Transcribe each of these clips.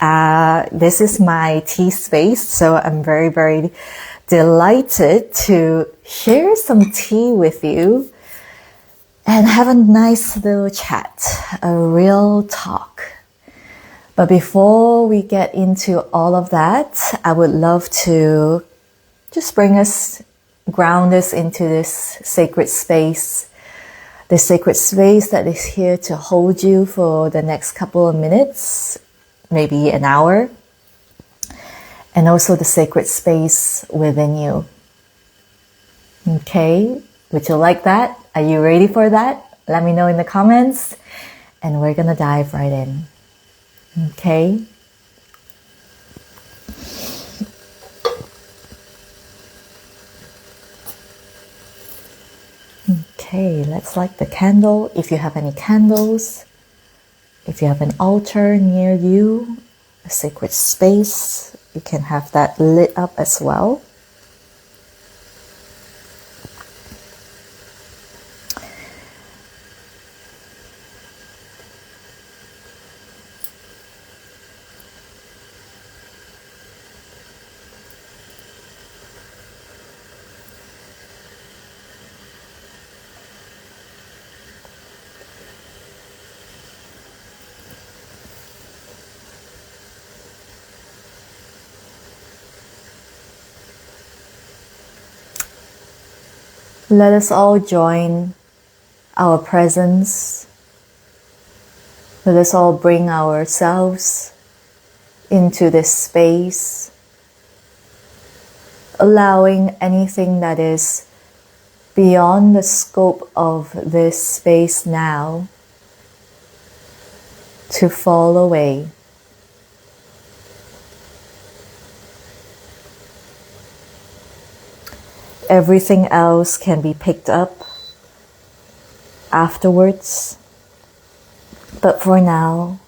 This is my tea space, so I'm very, very delighted to share some tea with you and have a nice little chat, a real talk. But before we get into all of that, I would love to just ground us into this sacred space. The sacred space that is here to hold you for the next couple of minutes, maybe an hour. And also the sacred space within you. Okay, would you like that? Are you ready for that? Let me know in the comments. And we're gonna dive right in. Okay. Okay, let's light the candle. If you have any candles, if you have an altar near you, a sacred space, you can have that lit up as well. Let us all join our presence. Let us all bring ourselves into this space, allowing anything that is beyond the scope of this space now to fall away. Everything else can be picked up afterwards. But for now,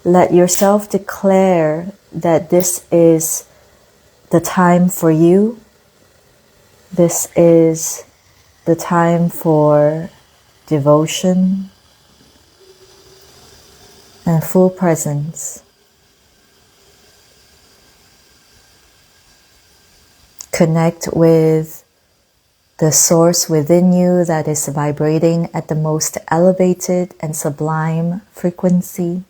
let yourself declare that this is the time for you. This is the time for devotion and full presence. Connect with the source within you that is vibrating at the most elevated and sublime frequency.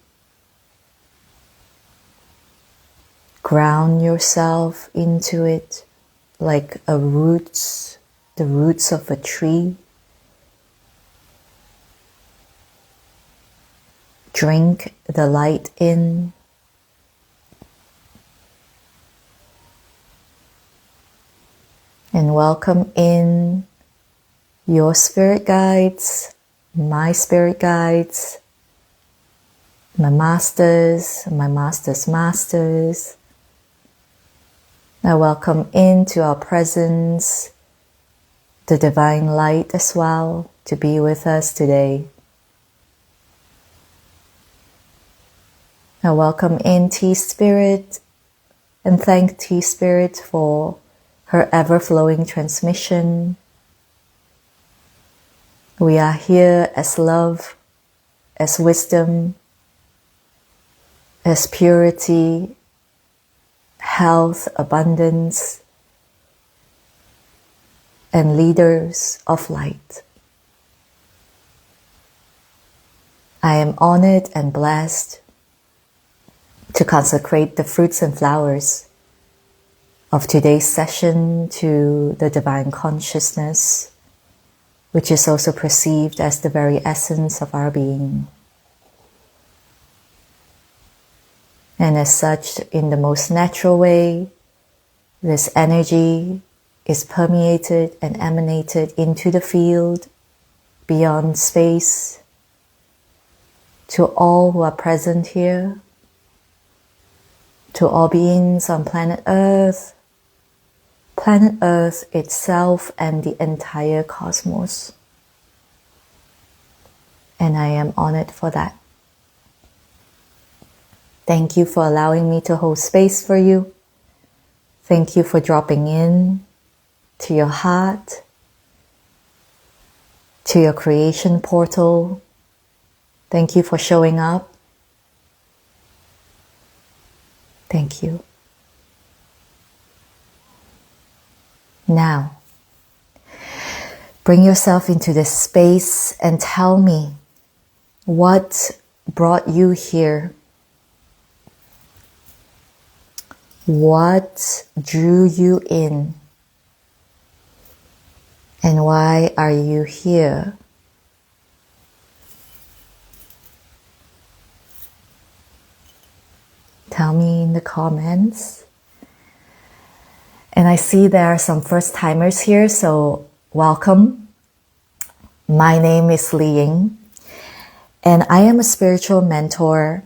Ground yourself into it like the roots of a tree. Drink the light in. And welcome in your spirit guides, my spirit guides, my master's masters. I welcome into our presence the divine light as well to be with us today. I welcome in Tea Spirit and thank Tea Spirit for her ever-flowing transmission. We are here as love, as wisdom, as purity, health, abundance, and leaders of light. I am honored and blessed to consecrate the fruits and flowers of today's session to the divine consciousness, which is also perceived as the very essence of our being. And as such, in the most natural way, this energy is permeated and emanated into the field, beyond space, to all who are present here, to all beings on planet Earth itself and the entire cosmos. And I am honored for that. Thank you for allowing me to hold space for you. Thank you for dropping in to your heart, to your creation portal. Thank you for showing up. Thank you. Now, bring yourself into this space and tell me what brought you here. What drew you in? And why are you here? Tell me in the comments. And I see there are some first timers here, so welcome. My name is Li Ying, and I am a spiritual mentor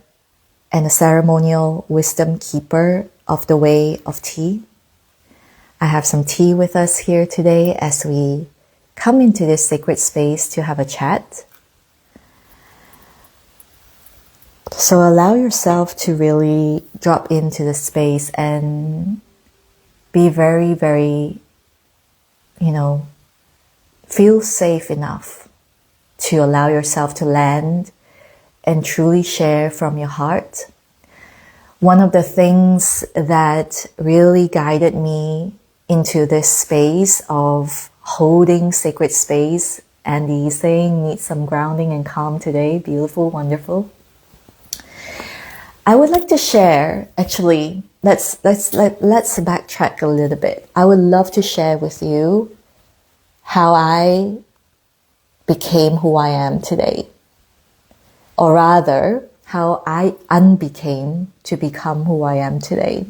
and a ceremonial wisdom keeper of the way of tea. I have some tea with us here today as we come into this sacred space to have a chat. So allow yourself to really drop into the space and be very, very, feel safe enough to allow yourself to land and truly share from your heart. One of the things that really guided me into this space of holding sacred space, Andy saying need some grounding and calm today, beautiful, wonderful. I would like to share, actually, let's backtrack a little bit. I would love to share with you how I became who I am today. Or rather, how I unbecame to become who I am today.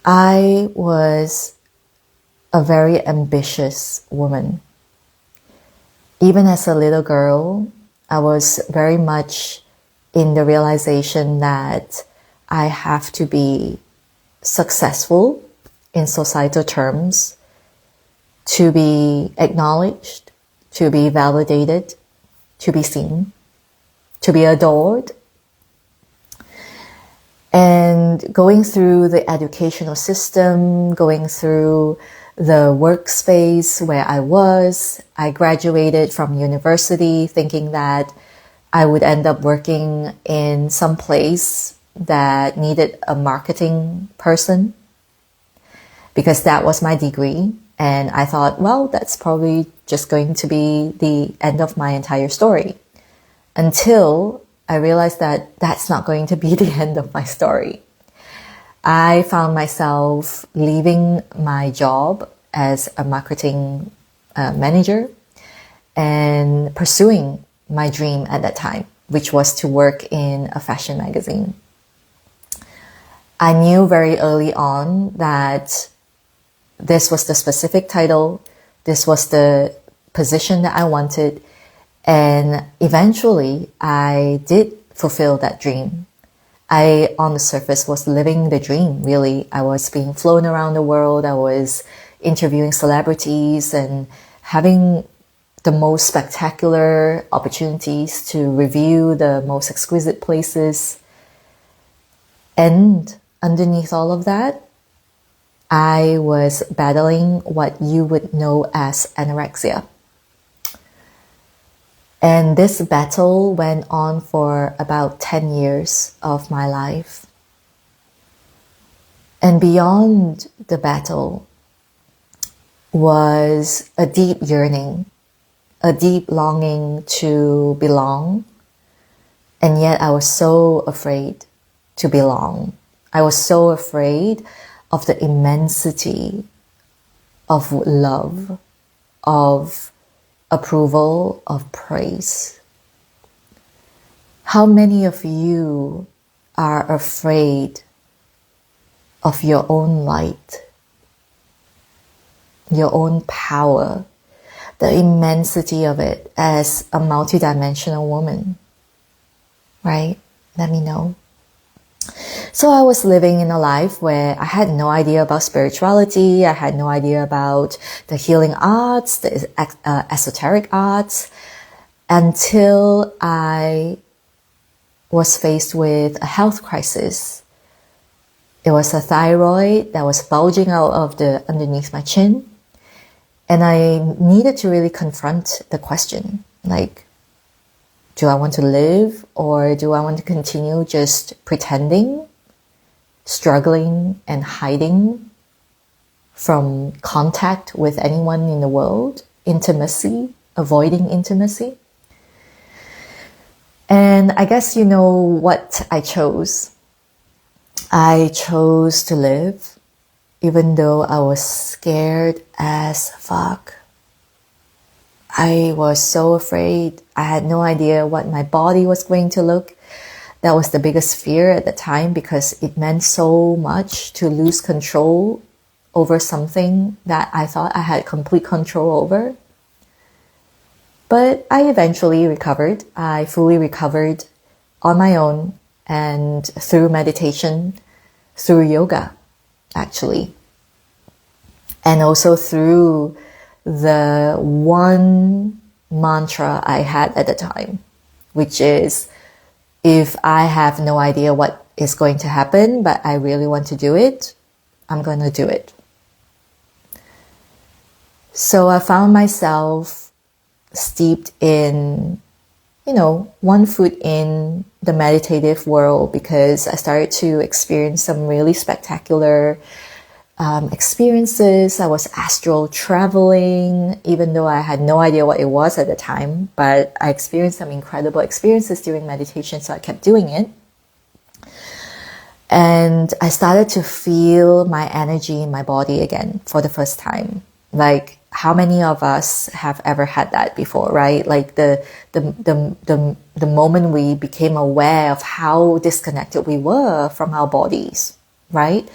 I was a very ambitious woman. Even as a little girl, I was very much in the realization that I have to be successful in societal terms, to be acknowledged, to be validated, to be seen, to be adored. And going through the educational system, going through the workspace where I graduated from university thinking that I would end up working in some place that needed a marketing person because that was my degree. And I thought, well, that's probably just going to be the end of my entire story. Until I realized that that's not going to be the end of my story. I found myself leaving my job as a marketing manager and pursuing my dream at that time, which was to work in a fashion magazine. I knew very early on that this was the specific title, this was the position that I wanted, and eventually I did fulfill that dream. I, on the surface, was living the dream, really. I was being flown around the world, I was interviewing celebrities and having the most spectacular opportunities to review the most exquisite places. And underneath all of that, I was battling what you would know as anorexia. And this battle went on for about 10 years of my life. And beyond the battle was a deep yearning, a deep longing to belong. And yet I was so afraid to belong. I was so afraid of the immensity of love, of approval, of praise. How many of you are afraid of your own light, your own power, the immensity of it as a multidimensional woman? Right? Let me know. So I was living in a life where I had no idea about spirituality. I had no idea about the healing arts, the esoteric arts, until I was faced with a health crisis. It was a thyroid that was bulging out of underneath my chin. And I needed to really confront the question, like, Do I want to live, or do I want to continue just pretending, struggling, and hiding from contact with anyone in the world, intimacy, avoiding intimacy? And I guess you know what I chose. I chose to live, even though I was scared as fuck. I was so afraid. I had no idea what my body was going to look. That was the biggest fear at the time, because it meant so much to lose control over something that I thought I had complete control over. But I eventually recovered. I fully recovered on my own, and through meditation, through yoga, actually. And also through the one mantra I had at the time, which is, if I have no idea what is going to happen, but I really want to do it, I'm going to do it. So I found myself steeped in, one foot in the meditative world, because I started to experience some really spectacular experiences. I was astral traveling, even though I had no idea what it was at the time, but I experienced some incredible experiences during meditation, so I kept doing it. And I started to feel my energy in my body again for the first time. Like, how many of us have ever had that before, right? Like the moment we became aware of how disconnected we were from our bodies, right?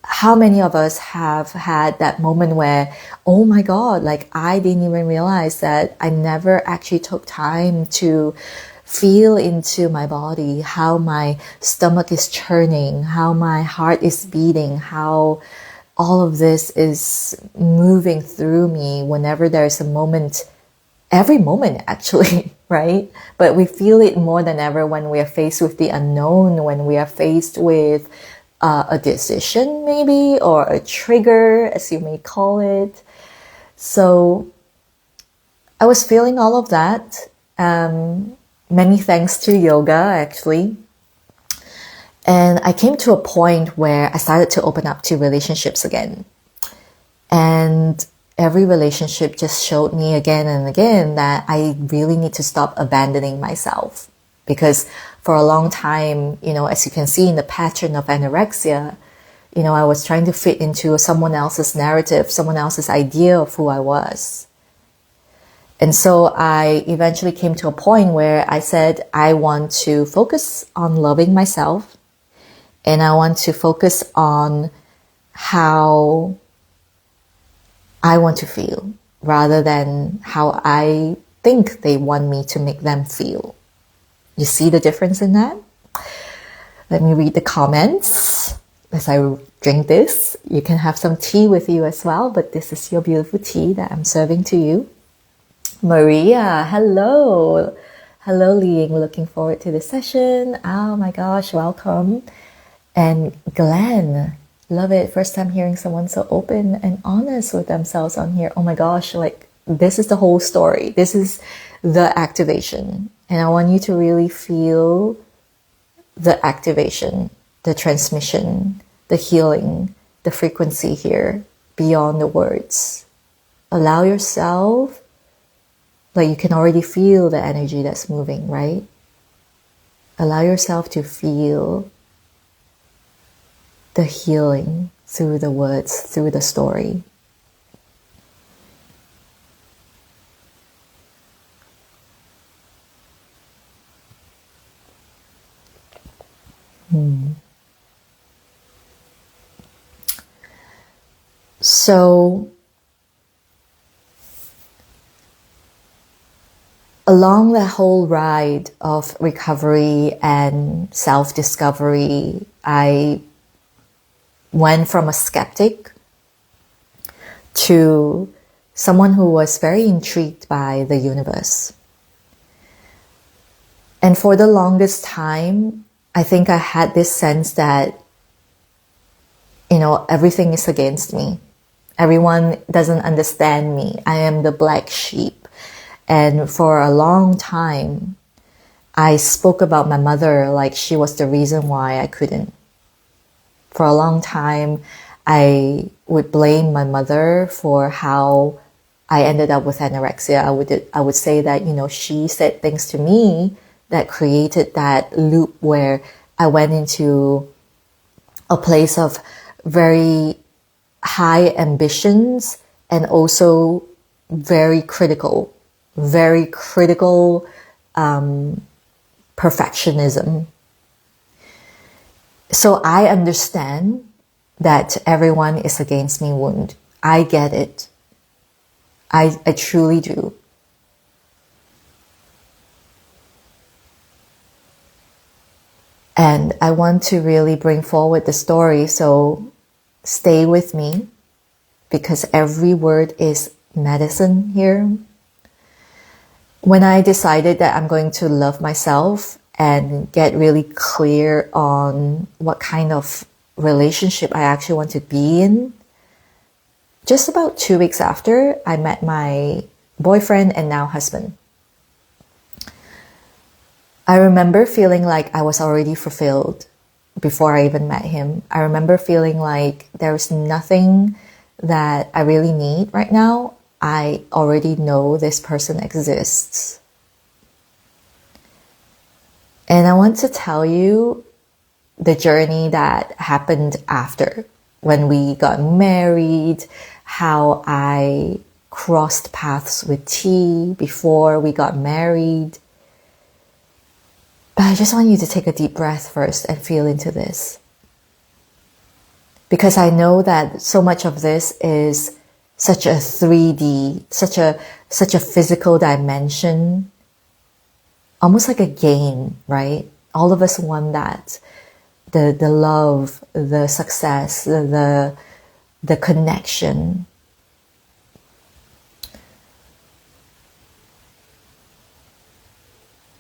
How many of us have had that moment where, oh my God, like I didn't even realize that I never actually took time to feel into my body, how my stomach is churning, how my heart is beating, how all of this is moving through me whenever there's a moment, every moment actually, right? But we feel it more than ever when we are faced with the unknown, when we are faced with a decision maybe, or a trigger, as you may call it. So I was feeling all of that. Many thanks to yoga, actually. And I came to a point where I started to open up to relationships again. And every relationship just showed me again and again that I really need to stop abandoning myself. Because for a long time, as you can see in the pattern of anorexia, I was trying to fit into someone else's narrative, someone else's idea of who I was. And so I eventually came to a point where I said, I want to focus on loving myself. And I want to focus on how I want to feel, rather than how I think they want me to make them feel. You see the difference in that? Let me read the comments as I drink this. You can have some tea with you as well, but this is your beautiful tea that I'm serving to you. Maria, hello. Hello, Ling. Looking forward to the session. Oh my gosh, welcome. And Glenn, love it. First time hearing someone so open and honest with themselves on here. Oh my gosh, like this is the whole story. This is the activation. And I want you to really feel the activation, the transmission, the healing, the frequency here beyond the words. Allow yourself, like you can already feel the energy that's moving, right? Allow yourself to feel the healing through the words, through the story. So, along the whole ride of recovery and self-discovery, I went from a skeptic to someone who was very intrigued by the universe. And for the longest time, I think I had this sense that, everything is against me. Everyone doesn't understand me. I am the black sheep. And for a long time, I spoke about my mother like she was the reason why I couldn't. For a long time, I would blame my mother for how I ended up with anorexia. I would say that, she said things to me that created that loop where I went into a place of very high ambitions and also very critical perfectionism. So I understand that everyone is against me wound. I get it. I truly do. And I want to really bring forward the story, so stay with me because every word is medicine here. When I decided that I'm going to love myself and get really clear on what kind of relationship I actually want to be in, just about 2 weeks after, I met my boyfriend and now husband. I remember feeling like I was already fulfilled before I even met him. I remember feeling like there's nothing that I really need right now. I already know this person exists. And I want to tell you the journey that happened after, when we got married, how I crossed paths with T before we got married. But I just want you to take a deep breath first and feel into this. Because I know that so much of this is such a 3D, such a physical dimension, almost like a game, right? All of us want that. The love, the success, the connection.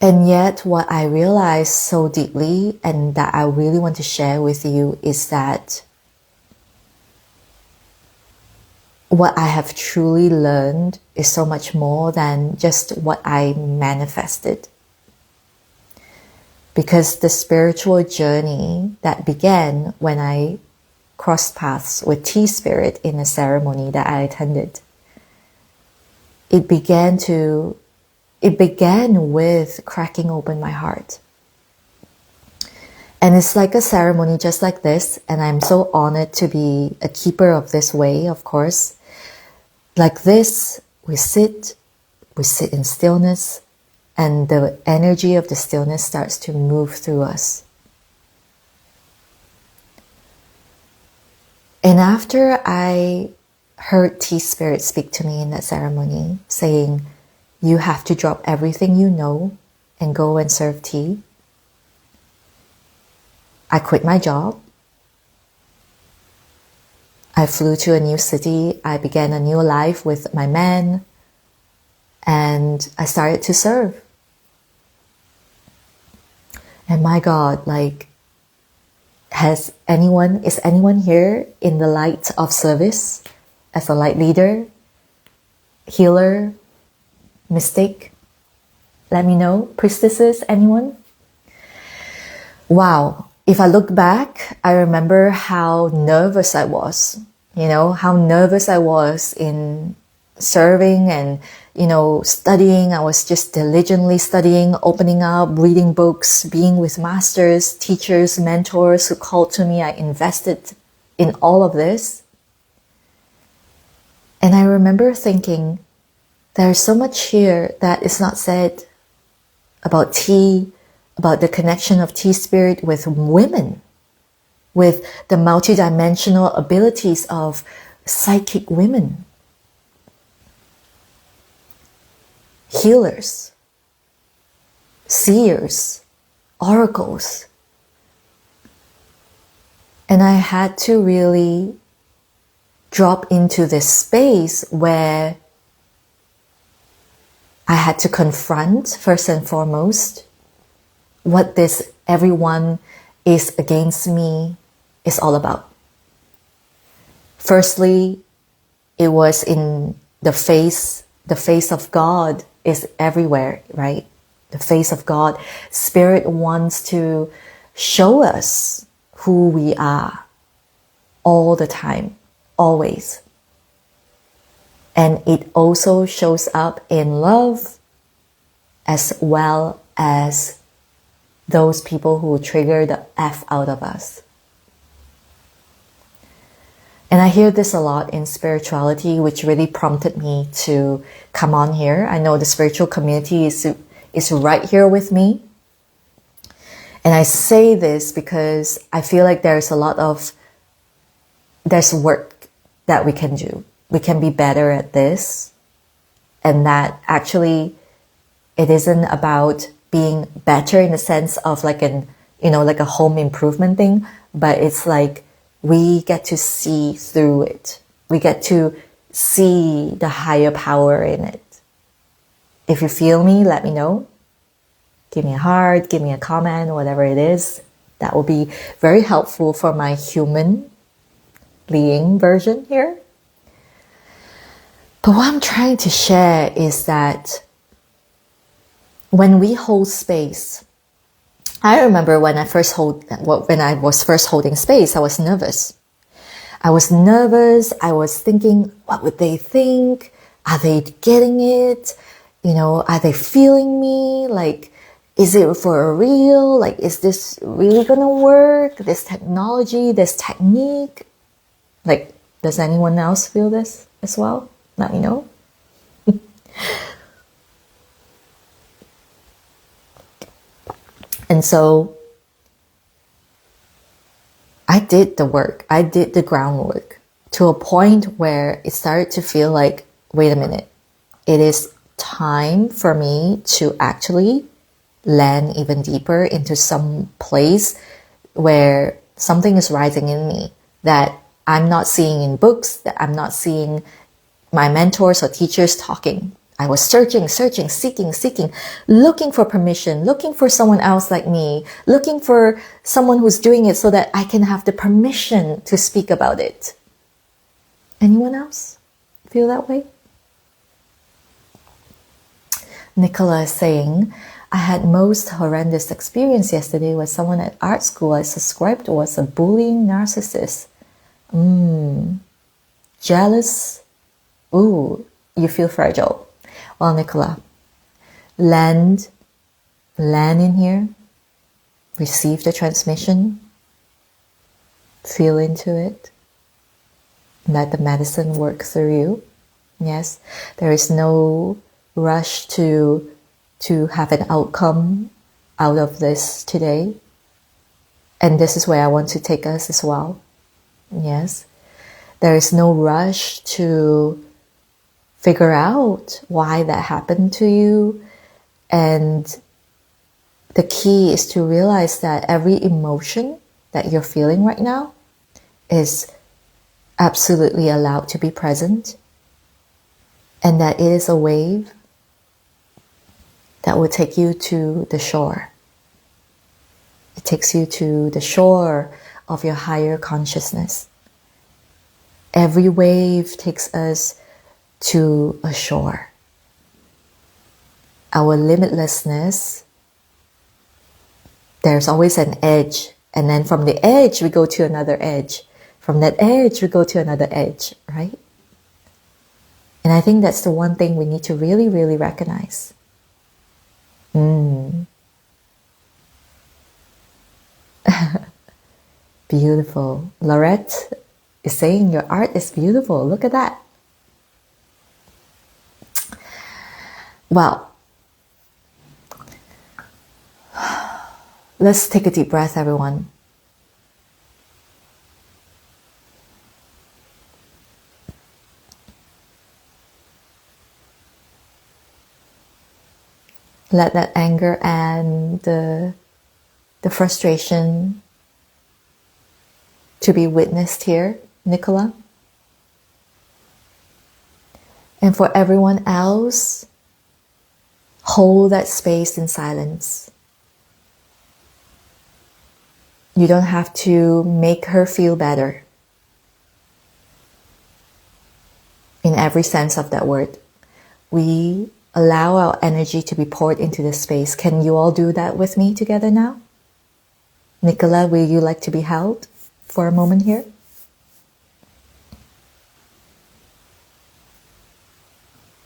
And yet what I realized so deeply and that I really want to share with you is that what I have truly learned is so much more than just what I manifested. Because the spiritual journey that began when I crossed paths with Tea Spirit in a ceremony that I attended, it began with cracking open my heart. And it's like a ceremony just like this, and I'm so honored to be a keeper of this way, of course. Like this, we sit in stillness, and the energy of the stillness starts to move through us. And after I heard Tea Spirit speak to me in that ceremony, saying, you have to drop everything you know and go and serve tea, I quit my job. I flew to a new city. I began a new life with my man. And I started to serve. And my God, is anyone here in the light of service as a light leader, healer, mystic? Let me know. Priestesses, anyone? Wow. If I look back, I remember how nervous I was. How nervous I was in serving and, studying. I was just diligently studying, opening up, reading books, being with masters, teachers, mentors who called to me. I invested in all of this. And I remember thinking, there's so much here that is not said about tea, about the connection of Tea Spirit with women, with the multidimensional abilities of psychic women, healers, seers, oracles. And I had to really drop into this space where I had to confront, first and foremost, what this everyone is against me is all about. Firstly, it was in the face of God is everywhere, right? the face of God. Spirit wants to show us who we are all the time, always. And it also shows up in love as well as those people who trigger the F out of us. And I hear this a lot in spirituality, which really prompted me to come on here. I know the spiritual community is right here with me. And I say this because I feel like there's work that we can do. We can be better at this. And that actually it isn't about being better in the sense of like a home improvement thing, but it's like we get to see through it. We get to see the higher power in it. If you feel me, let me know. Give me a heart, give me a comment, whatever it is. That will be very helpful for my human being version here. But what I'm trying to share is that when we hold space, I remember when I was first holding space, I was nervous. I was thinking, what would they think? Are they getting it? Are they feeling me? Like, is it for real? Like, is this really gonna work? This technology, this technique? Like, does anyone else feel this as well? Let me know. And so I did the work. I did the groundwork to a point where it started to feel like, wait a minute, it is time for me to actually land even deeper into some place where something is rising in me that I'm not seeing in books, that I'm not seeing my mentors or teachers talking. I was searching, seeking, looking for permission, looking for someone else like me, looking for someone who's doing it so that I can have the permission to speak about it. Anyone else feel that way? Nicola is saying, I had most horrendous experience yesterday with someone at art school I subscribed to was a bullying narcissist. Jealous. Ooh, you feel fragile. Well, Nicola, land in here, receive the transmission, feel into it, let the medicine work through you. Yes, there is no rush to have an outcome out of this today. And this is where I want to take us as well. Yes, there is no rush to figure out why that happened to you. And the key is to realize that every emotion that you're feeling right now is absolutely allowed to be present, and that it is a wave that will take you to the shore. It takes you to the shore of your higher consciousness. Every wave takes us to a shore. Our limitlessness, there's always an edge, and then from the edge we go to another edge. From that edge we go to another edge, right? And I think that's the one thing we need to really, really recognize. Beautiful. Laurette is saying your art is beautiful. Look at that. Well, let's take a deep breath, everyone. Let that anger and the frustration to be witnessed here, Nicola. And for everyone else, hold that space in silence. You don't have to make her feel better. In every sense of that word. We allow our energy to be poured into this space. Can you all do that with me together now? Nicola, will you like to be held for a moment here?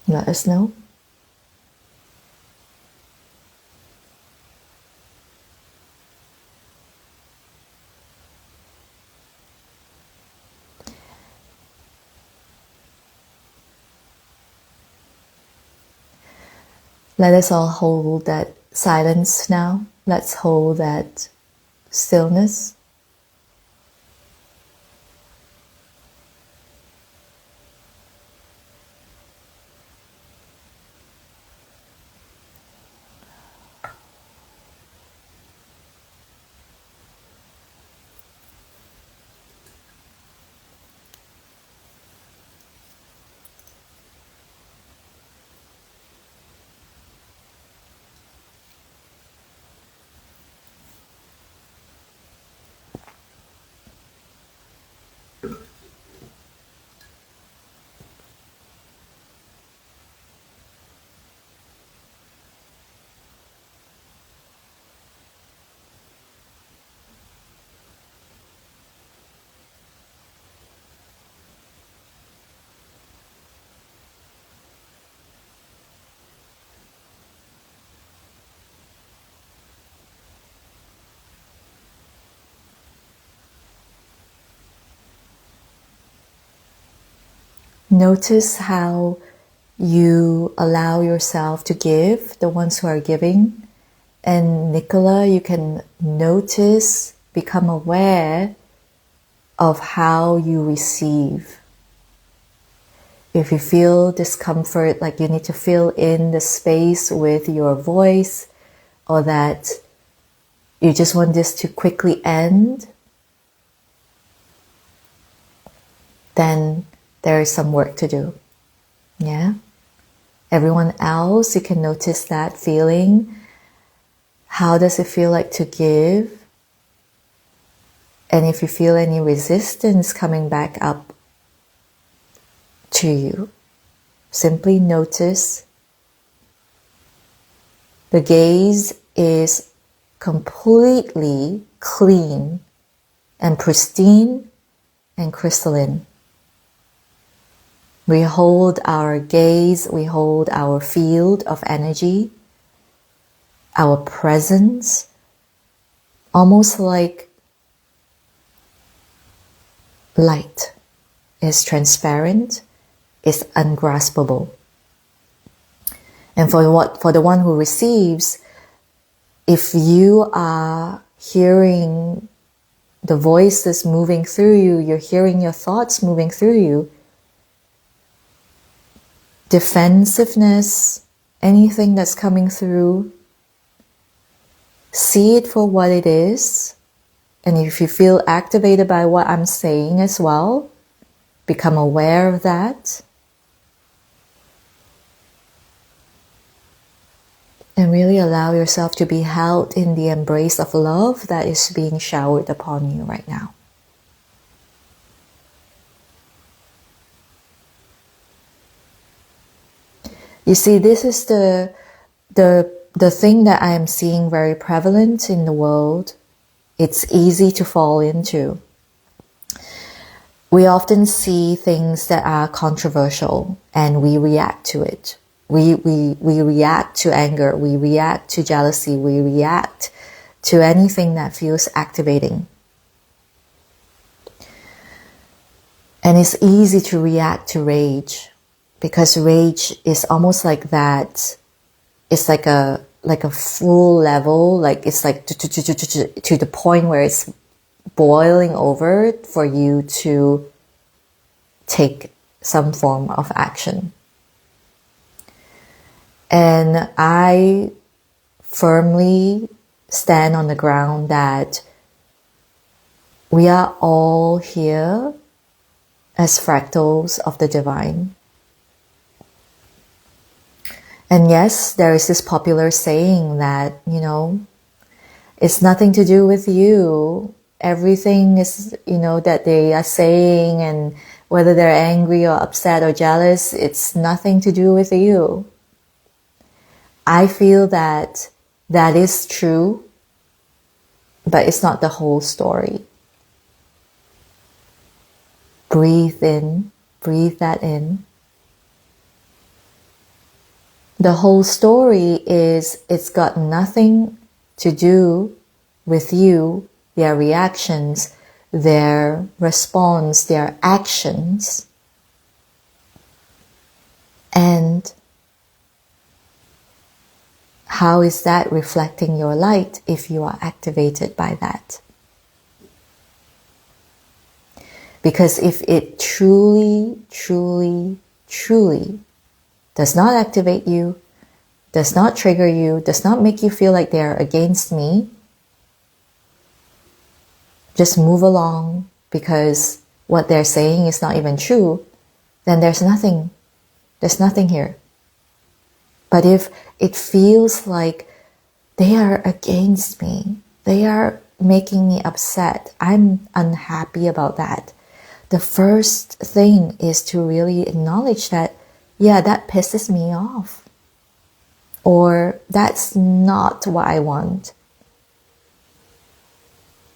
Let us know. Let us all hold that silence now. Let's hold that stillness. Notice how you allow yourself to give, the ones who are giving. And Nicola, you can notice, become aware of how you receive. If you feel discomfort, like you need to fill in the space with your voice, or that you just want this to quickly end, then there is some work to do. Yeah? Everyone else, you can notice that feeling. How does it feel like to give? And if you feel any resistance coming back up to you, simply notice. The gaze is completely clean and pristine and crystalline. We hold our gaze, we hold our field of energy, our presence, almost like light is transparent, is ungraspable. And for the one who receives, if you are hearing the voices moving through you, you're hearing your thoughts moving through you, defensiveness, anything that's coming through, see it for what it is. And if you feel activated by what I'm saying as well, become aware of that. And really allow yourself to be held in the embrace of love that is being showered upon you right now. You see, this is the thing that I am seeing very prevalent in the world. It's easy to fall into. We often see things that are controversial and we react to it. We react to anger, we react to jealousy, we react to anything that feels activating. And it's easy to react to rage, because rage is almost like that. It's like a full level, like it's like to the point where it's boiling over for you to take some form of action. And I firmly stand on the ground that we are all here as fractals of the divine. And yes, there is this popular saying that, it's nothing to do with you. Everything is, that they are saying, and whether they're angry or upset or jealous, it's nothing to do with you. I feel that that is true, but it's not the whole story. Breathe in, breathe that in. The whole story is it's got nothing to do with you, their reactions, their response, their actions. And how is that reflecting your light if you are activated by that? Because if it truly, truly, truly does not activate you, does not trigger you, does not make you feel like they are against me, just move along because what they're saying is not even true, then there's nothing here. But if it feels like they are against me, they are making me upset, I'm unhappy about that, the first thing is to really acknowledge that, yeah, that pisses me off. Or that's not what I want.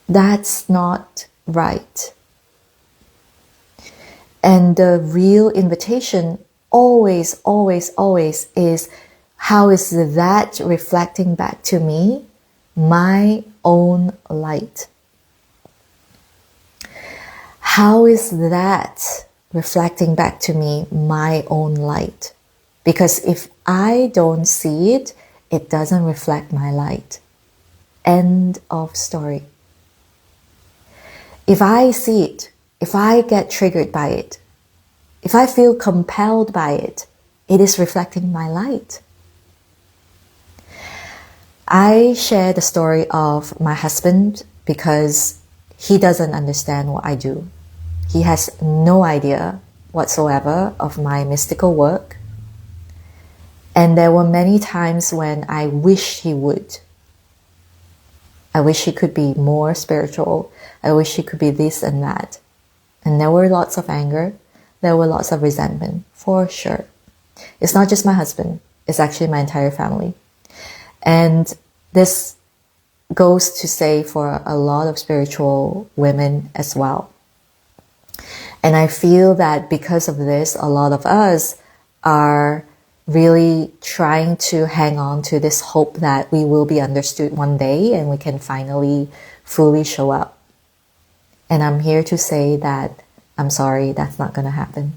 That's not right. And the real invitation always, always, always is, how is that reflecting back to me my own light? How is that reflecting back to me my own light? Because if I don't see it, it doesn't reflect my light. End of story. If I see it, if I get triggered by it, if I feel compelled by it, it is reflecting my light. I share the story of my husband because he doesn't understand what I do. He has no idea whatsoever of my mystical work. And there were many times when I wished he would. I wish he could be more spiritual. I wish he could be this and that. And there were lots of anger. There were lots of resentment, for sure. It's not just my husband. It's actually my entire family. And this goes to say for a lot of spiritual women as well. And I feel that because of this, a lot of us are really trying to hang on to this hope that we will be understood one day and we can finally fully show up. And I'm here to say that I'm sorry, that's not going to happen.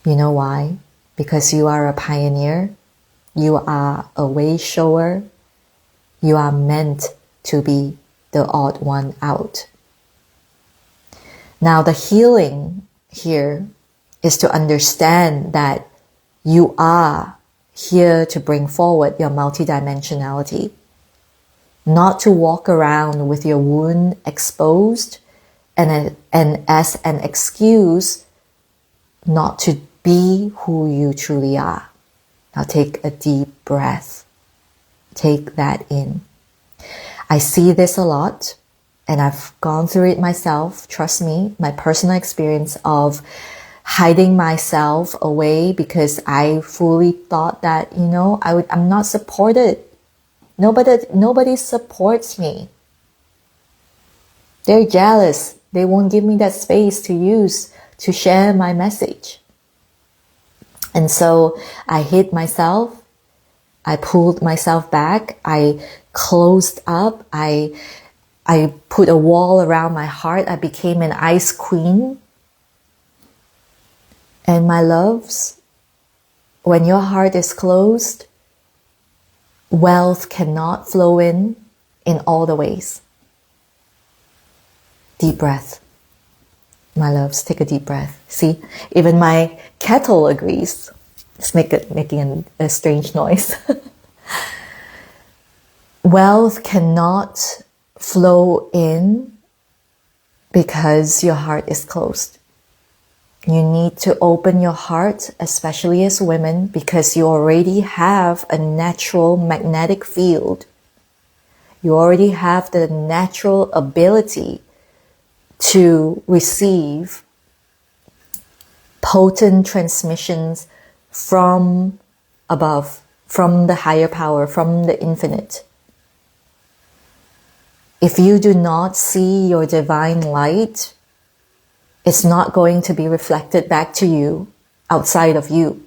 You know why? Because you are a pioneer. You are a way shower. You are meant to be the odd one out. Now, the healing here is to understand that you are here to bring forward your multidimensionality, not to walk around with your wound exposed and as an excuse not to be who you truly are. Now take a deep breath. Take that in. I see this a lot, and I've gone through it myself. Trust me, my personal experience of hiding myself away because I fully thought that, I'm not supported. Nobody supports me. They're jealous. They won't give me that space to use to share my message. And so I hid myself. I pulled myself back. I closed up. I put a wall around my heart. I became an ice queen. And my loves, when your heart is closed, wealth cannot flow in all the ways. Deep breath. My loves, take a deep breath. See, even my kettle agrees. It's making a strange noise. Wealth cannot flow in because your heart is closed. You need to open your heart, especially as women, because you already have a natural magnetic field. You already have the natural ability to receive potent transmissions from above, from the higher power, from the infinite. If you do not see your divine light, it's not going to be reflected back to you outside of you.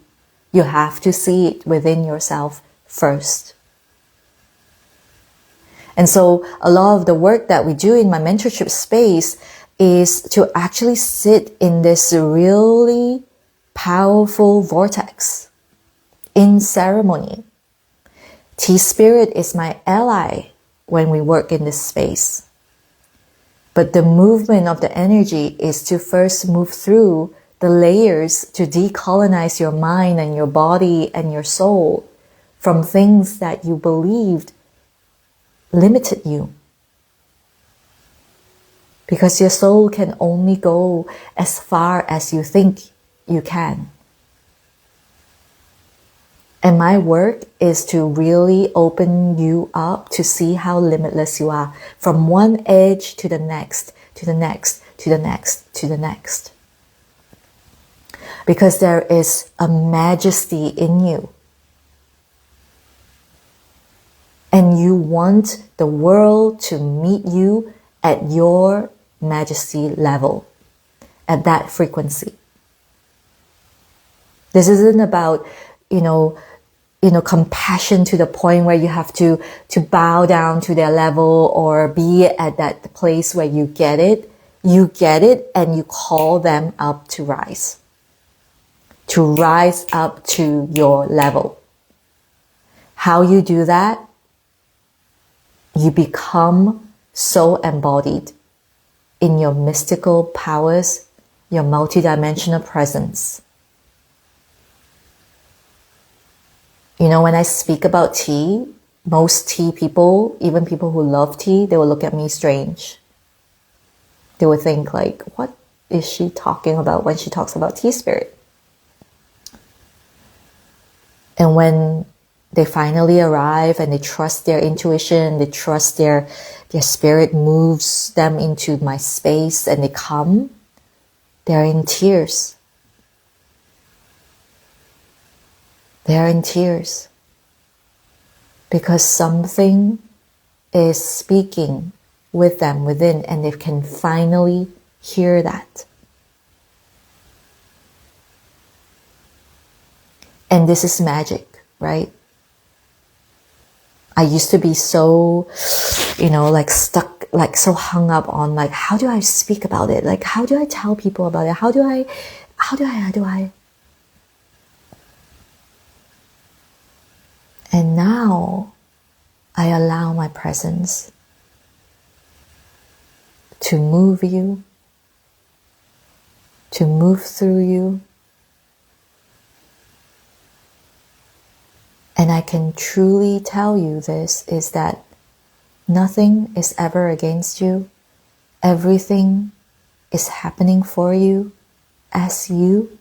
You have to see it within yourself first. And so a lot of the work that we do in my mentorship space is to actually sit in this really powerful vortex in ceremony. T-Spirit is my ally when we work in this space. But the movement of the energy is to first move through the layers to decolonize your mind and your body and your soul from things that you believed limited you. Because your soul can only go as far as you think you can. And my work is to really open you up to see how limitless you are, from one edge to the next, to the next, to the next, to the next. Because there is a majesty in you. And you want the world to meet you at your majesty level, at that frequency. This isn't about, compassion to the point where you have to bow down to their level or be at that place where you get it. You get it and you call them up to rise up to your level. How you do that? You become so embodied in your mystical powers, your multidimensional presence. When I speak about tea, most tea people, even people who love tea, they will look at me strange. They will think like, what is she talking about when she talks about T-Spirit? And when they finally arrive and they trust their intuition, they trust their spirit moves them into my space and they come, they're in tears. They're in tears. Because something is speaking with them within and they can finally hear that. And this is magic, right? I used to be so, stuck, so hung up on how do I speak about it? How do I tell people about it? How do I? And now I allow my presence to move you, to move through you. And I can truly tell you this is that nothing is ever against you. Everything is happening for you, as you,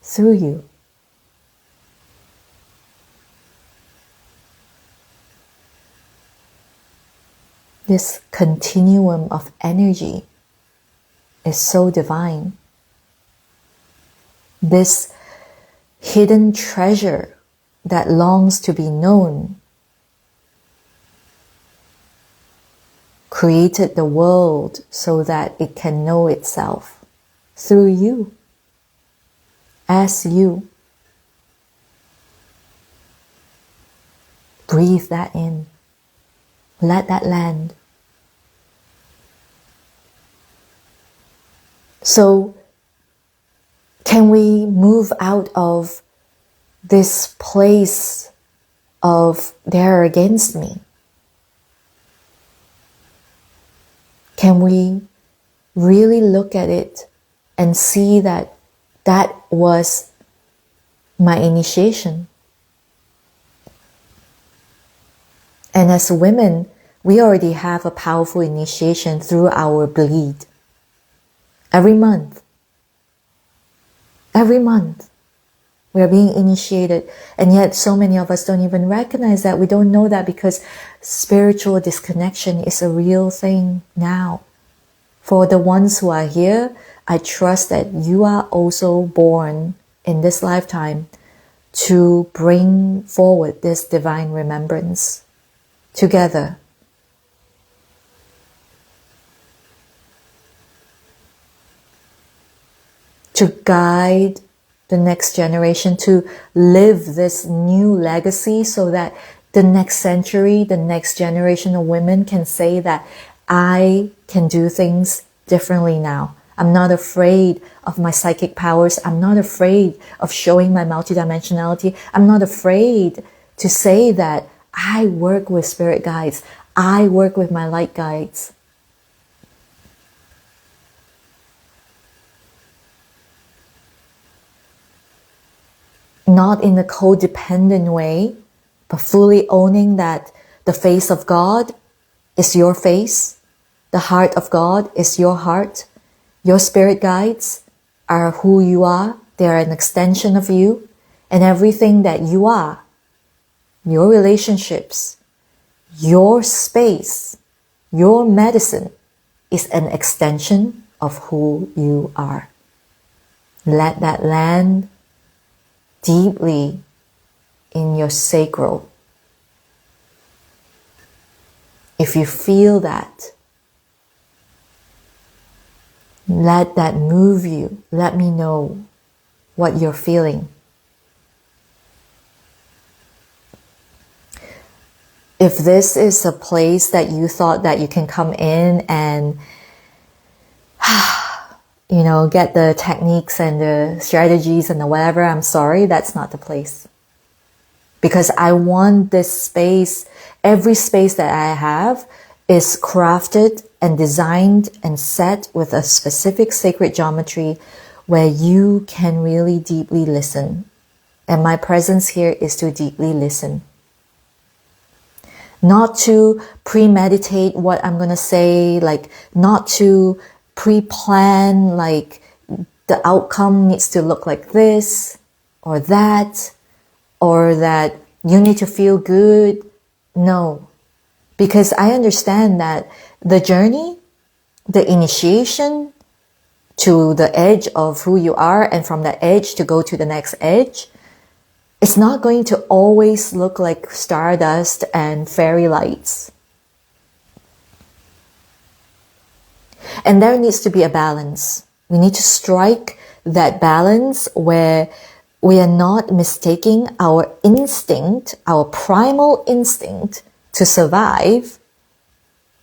through you. This continuum of energy is so divine. This hidden treasure that longs to be known created the world so that it can know itself through you, as you. Breathe that in. Let that land. So, can we move out of this place of they're against me? Can we really look at it and see that that was my initiation? And as women, we already have a powerful initiation through our bleed. Every month. We are being initiated. And yet so many of us don't even recognize that. We don't know that because spiritual disconnection is a real thing now. For the ones who are here, I trust that you are also born in this lifetime to bring forward this divine remembrance together. To guide the next generation to live this new legacy so that the next century, the next generation of women can say that I can do things differently now. I'm not afraid of my psychic powers. I'm not afraid of showing my multidimensionality. I'm not afraid to say that I work with spirit guides. I work with my light guides. Not in a codependent way, but fully owning that the face of God is your face. The heart of God is your heart. Your spirit guides are who you are. They are an extension of you. And everything that you are, your relationships, your space, your medicine is an extension of who you are. Let that land deeply in your sacral. If you feel that, let that move you. Let me know what you're feeling. If this is a place that you thought that you can come in and get the techniques and the strategies and the whatever, I'm sorry, that's not the place. Because I want this space, every space that I have is crafted and designed and set with a specific sacred geometry where you can really deeply listen. And my presence here is to deeply listen. Not to premeditate what I'm going to say, like not to pre-plan, like the outcome needs to look like this or that you need to feel good. No, because I understand that the journey, the initiation to the edge of who you are and from that edge to go to the next edge, it's not going to always look like stardust and fairy lights. And there needs to be a balance. We need to strike that balance where we are not mistaking our instinct, our primal instinct to survive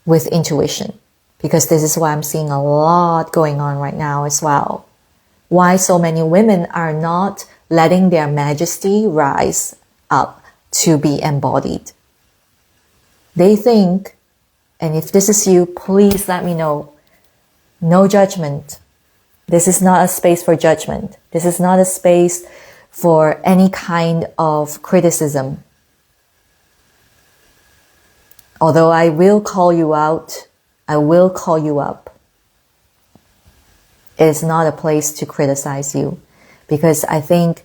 with intuition. Because this is why I'm seeing a lot going on right now as well. Why so many women are not letting their majesty rise up to be embodied. They think, and if this is you, please let me know. No judgment. This is not a space for judgment. This is not a space for any kind of criticism. Although I will call you out, I will call you up. It is not a place to criticize you, because I think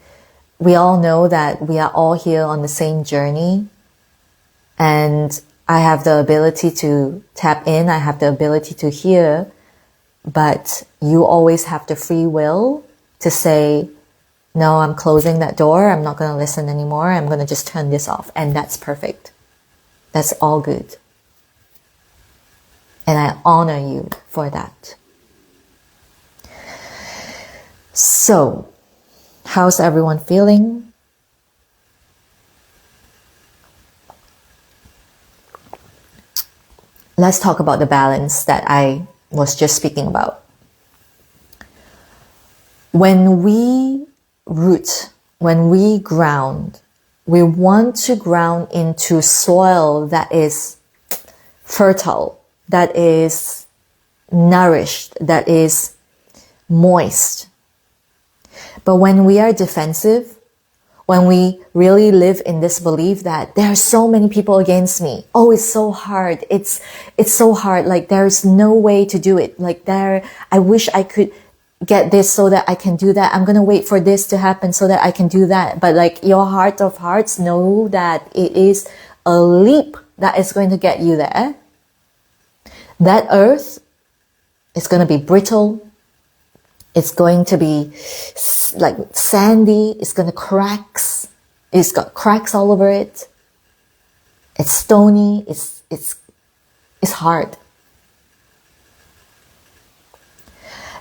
we all know that we are all here on the same journey, and I have the ability to tap in, I have the ability to hear, but you always have the free will to say, no, I'm closing that door, I'm not going to listen anymore, I'm going to just turn this off, and that's perfect. That's all good. And I honor you for that. So, how's everyone feeling? Let's talk about the balance that I was just speaking about. When we root, when we ground, we want to ground into soil that is fertile, that is nourished, that is moist. But when we are defensive, when we really live in this belief that there are so many people against me, oh, it's so hard, it's so hard, like there's no way to do it, like I wish I could get this so that I can do that, I'm gonna wait for this to happen so that I can do that. But like your heart of hearts know that it is a leap that is going to get you there. That earth is going to be brittle. It's going to be like sandy. It's going to cracks. It's got cracks all over it. It's stony. It's hard.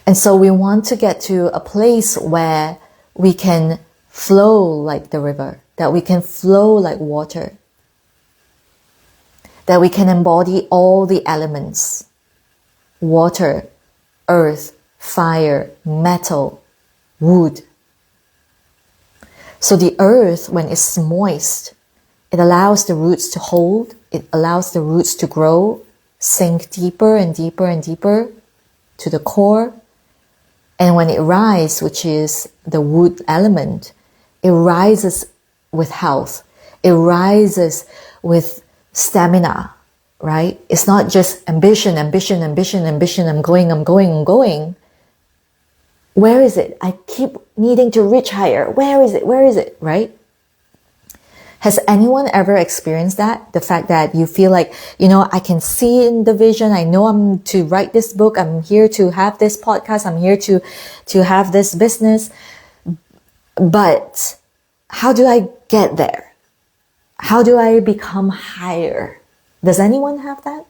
And so we want to get to a place where we can flow like the river, that we can flow like water, that we can embody all the elements: water, earth, fire, metal, wood. So the earth, when it's moist, it allows the roots to hold, it allows the roots to grow, sink deeper and deeper and deeper to the core. And when it rises, which is the wood element, it rises with health. It rises with stamina, right? It's not just ambition, ambition, ambition, ambition. I'm going. Where is it? I keep needing to reach higher. Where is it, right? Has anyone ever experienced that? The fact that you feel like, I can see in the vision. I know I'm to write this book. I'm here to have this podcast. I'm here to have this business. But how do I get there? How do I become higher? Does anyone have that?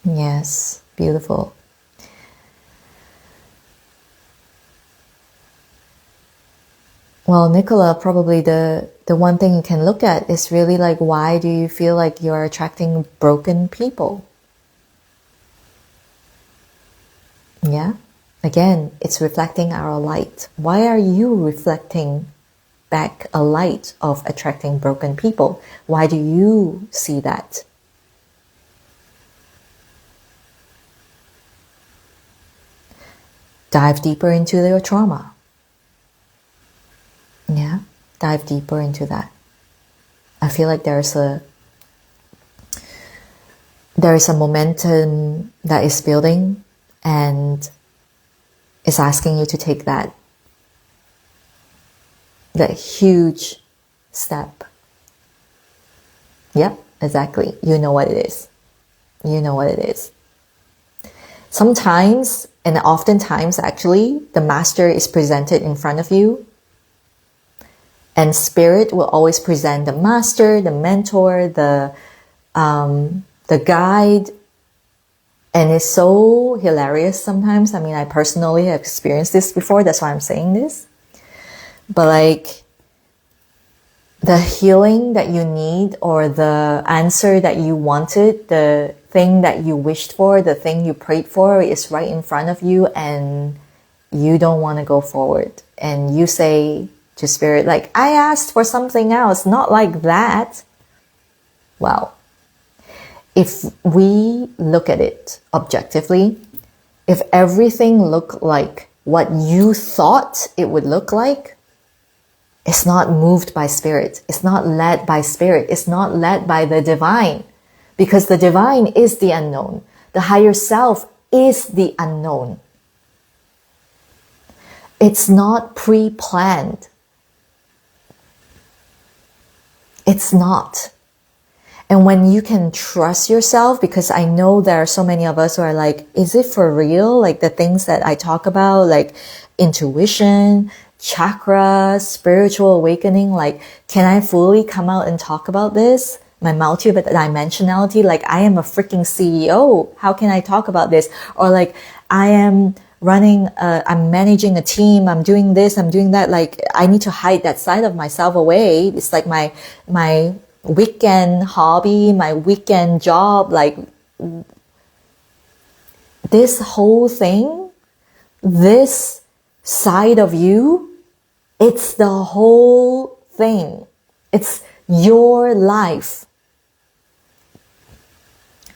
Yes, beautiful. Well, Nicola, probably the one thing you can look at is really like, why do you feel like you're attracting broken people? Yeah? Again, it's reflecting our light. Why are you reflecting back a light of attracting broken people? Why do you see that? Dive deeper into your trauma. Yeah, dive deeper into that. I feel like there is a momentum that is building and is asking you to take that huge step. Yep, exactly. You know what it is. You know what it is. Sometimes, and oftentimes actually, the master is presented in front of you. And spirit will always present the master, the mentor, the guide. And it's so hilarious sometimes. I mean, I personally have experienced this before. That's why I'm saying this. But like, the healing that you need, or the answer that you wanted, the thing that you wished for, the thing you prayed for is right in front of you, and you don't want to go forward. And you say to spirit, like, I asked for something else, not like that. Well, if we look at it objectively, if everything looked like what you thought it would look like, it's not moved by spirit. It's not led by spirit. It's not led by the divine, because the divine is the unknown. The higher self is the unknown. It's not pre-planned. It's not. And when you can trust yourself, because I know there are so many of us who are like, is it for real? Like the things that I talk about, like intuition, chakra, spiritual awakening, like, can I fully come out and talk about this? My multidimensionality, like I am a freaking CEO. How can I talk about this? Or like, I am I'm managing a team, I'm doing this, I'm doing that. Like, I need to hide that side of myself away. It's like my weekend hobby, my weekend job. Like, this whole thing, this side of you, it's the whole thing. It's your life.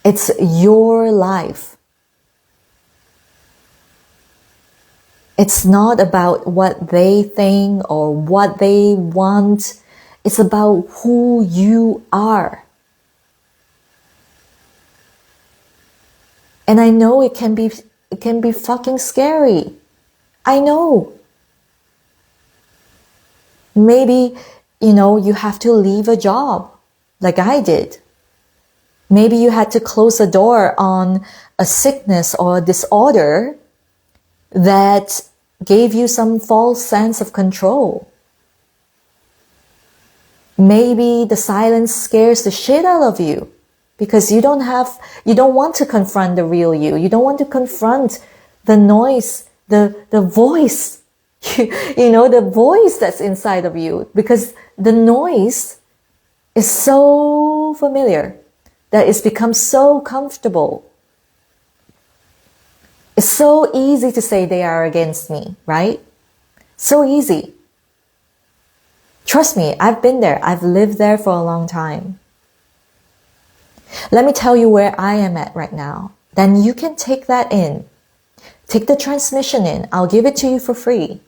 It's your life. It's not about what they think or what they want. It's about who you are. And I know it can be fucking scary. I know. Maybe, you have to leave a job like I did. Maybe you had to close a door on a sickness or a disorder that gave you some false sense of control. Maybe the silence scares the shit out of you because you don't want to confront the real you. You don't want to confront the noise, the voice, the voice that's inside of you, because the noise is so familiar that it's become so comfortable. It's so easy to say they are against me, right? So easy. Trust me, I've been there. I've lived there for a long time. Let me tell you where I am at right now. Then you can take that in. Take the transmission in. I'll give it to you for free.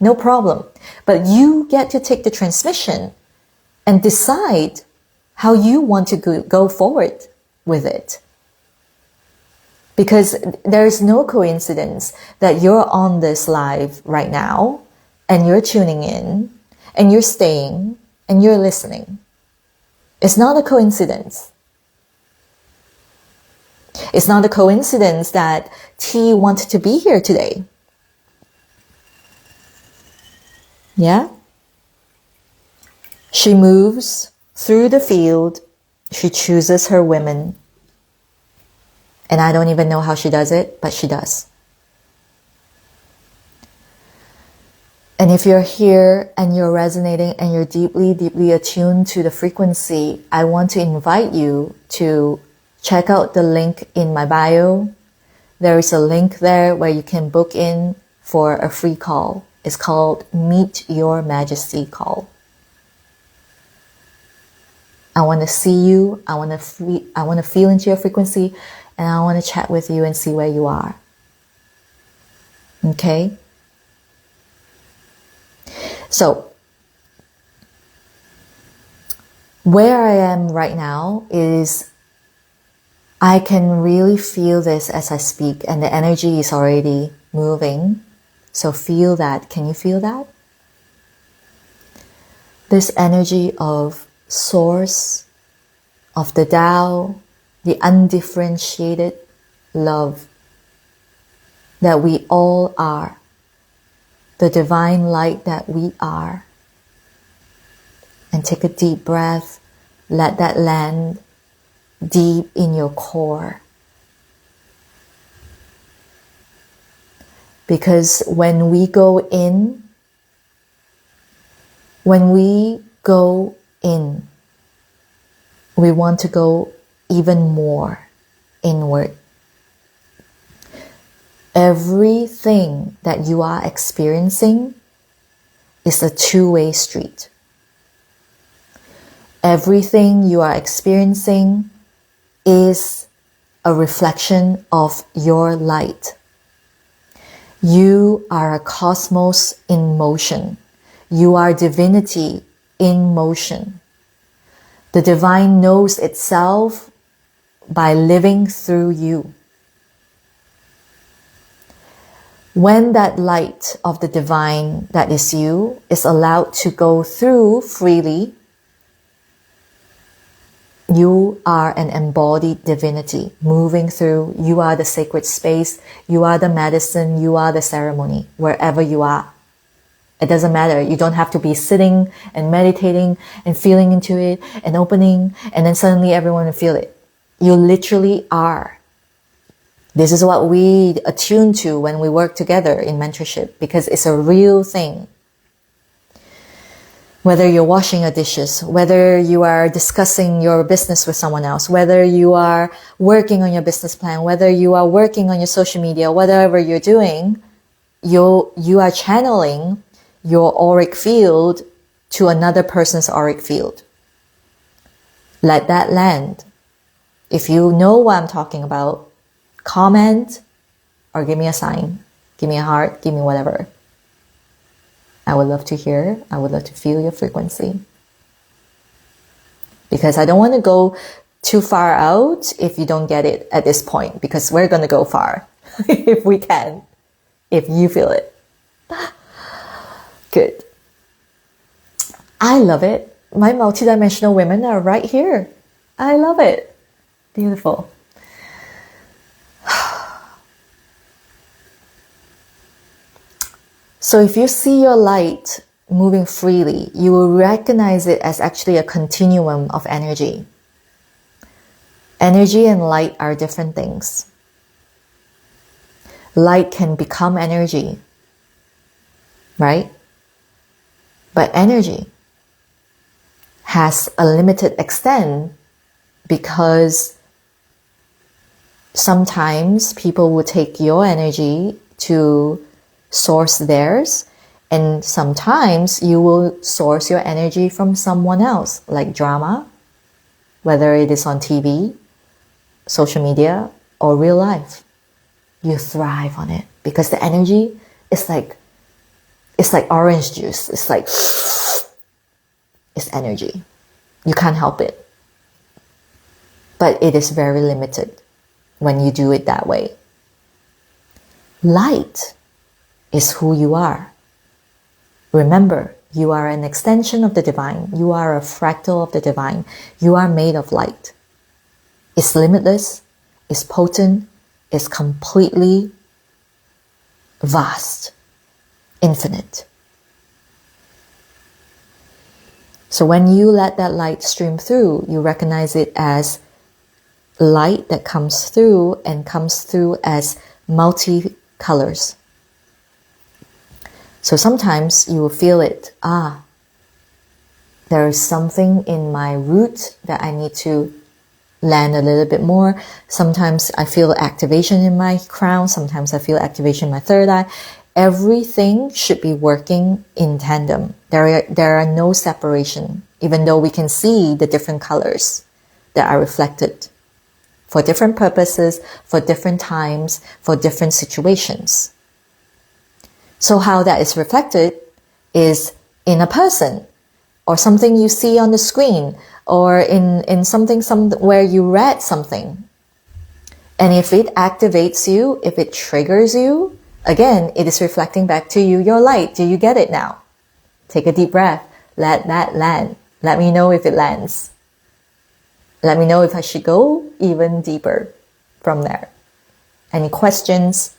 No problem. But you get to take the transmission and decide how you want to go forward with it. Because there's no coincidence that you're on this live right now and you're tuning in and you're staying and you're listening. It's not a coincidence. It's not a coincidence that T wanted to be here today. Yeah? She moves through the field. She chooses her women. And I don't even know how she does it, but she does. And if you're here and you're resonating and you're deeply, deeply attuned to the frequency, I want to invite you to check out the link in my bio. There is a link there where you can book in for a free call. It's called Meet Your Majesty Call. I want to see you. I want to feel into your frequency, and I want to chat with you and see where you are. Okay? So, where I am right now is I can really feel this as I speak, and the energy is already moving. So feel that. Can you feel that? This energy of source, of the Tao, the undifferentiated love that we all are, the divine light that we are. And take a deep breath. Let that land deep in your core. Because when we go in, we want to go even more inward. Everything that you are experiencing is a two-way street. Everything you are experiencing is a reflection of your light. You are a cosmos in motion. You are divinity in motion. The divine knows itself by living through you. When that light of the divine that is you is allowed to go through freely, you are an embodied divinity moving through. You are the sacred space. You are the medicine. You are the ceremony, wherever you are. It doesn't matter. You don't have to be sitting and meditating and feeling into it and opening, and then suddenly everyone will feel it. You literally are. This is what we attune to when we work together in mentorship, because it's a real thing. Whether you're washing your dishes, whether you are discussing your business with someone else, whether you are working on your business plan, whether you are working on your social media, whatever you're doing, you are channeling your auric field to another person's auric field. Let that land. If you know what I'm talking about, comment or give me a sign. Give me a heart, give me whatever. I would love to hear. I would love to feel your frequency. Because I don't want to go too far out if you don't get it at this point, because we're going to go far if we can, if you feel it. Good. I love it. My multidimensional women are right here. I love it. Beautiful. So if you see your light moving freely, you will recognize it as actually a continuum of energy. Energy and light are different things. Light can become energy, right? But energy has a limited extent because sometimes people will take your energy to source theirs, and sometimes you will source your energy from someone else, like drama, whether it is on TV, social media, or real life. You thrive on it because the energy is like, it's like orange juice. It's like, it's energy. You can't help it. But it is very limited when you do it that way. Light is who you are. Remember, you are an extension of the divine. You are a fractal of the divine. You are made of light. It's limitless, it's potent, it's completely vast, infinite. So when you let that light stream through, you recognize it as light that comes through and comes through as multi-colors. So sometimes you will feel it. There is something in my root that I need to land a little bit more. Sometimes I feel activation in my crown. Sometimes I feel activation in my third eye. Everything should be working in tandem. There are no separation, even though we can see the different colors that are reflected for different purposes, for different times, for different situations. So how that is reflected is in a person, or something you see on the screen, or in something where you read something. And if it activates you, if it triggers you, again, it is reflecting back to you your light. Do you get it now? Take a deep breath. Let that land. Let me know if it lands. Let me know if I should go even deeper from there. Any questions?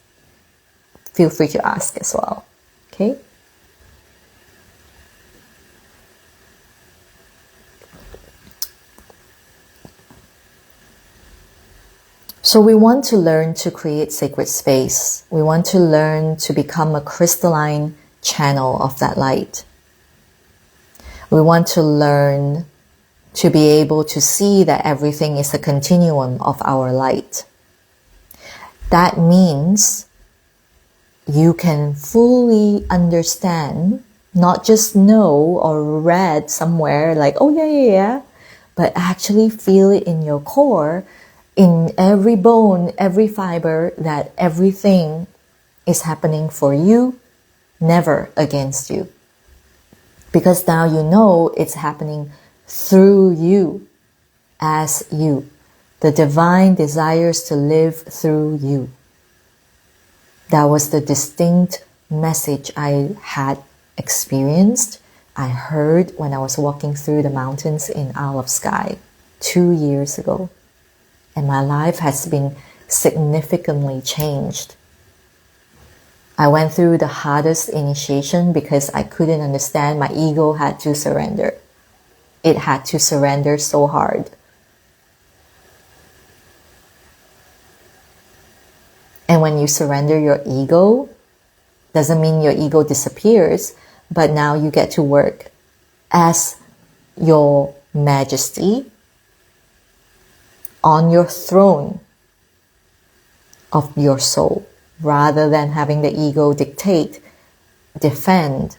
Feel free to ask as well. Okay? So we want to learn to create sacred space. We want to learn to become a crystalline channel of that light. We want to learn to be able to see that everything is a continuum of our light. That means you can fully understand, not just know or read somewhere like, oh yeah, but actually feel it in your core, in every bone, every fiber, that everything is happening for you, never against you. Because now you know it's happening through you, as you. The divine desires to live through you. That was the distinct message I had experienced, I heard when I was walking through the mountains in Isle of Skye 2 years ago. And my life has been significantly changed. I went through the hardest initiation because I couldn't understand. My ego had to surrender. It had to surrender so hard. And when you surrender your ego, doesn't mean your ego disappears, but now you get to work as your majesty on your throne of your soul, rather than having the ego dictate, defend.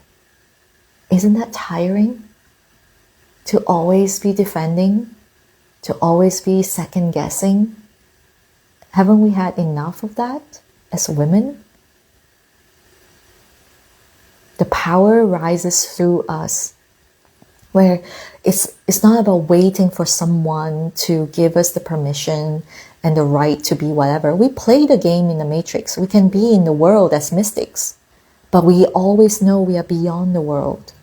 Isn't that tiring? To always be defending, to always be second guessing. Haven't we had enough of that as women? The power rises through us, where it's not about waiting for someone to give us the permission and the right to be whatever. We play the game in the matrix. We can be in the world as mystics, but we always know we are beyond the world.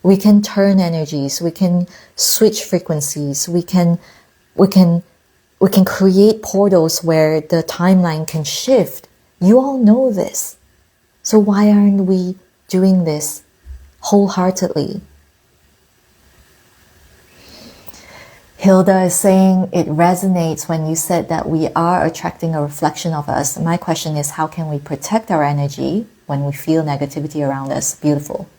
We can turn energies. We can switch frequencies. We can create portals where the timeline can shift. You all know this. So why aren't we doing this wholeheartedly. Hilda is saying it resonates when you said that we are attracting a reflection of us. My question is, how can we protect our energy when we feel negativity around us? Beautiful.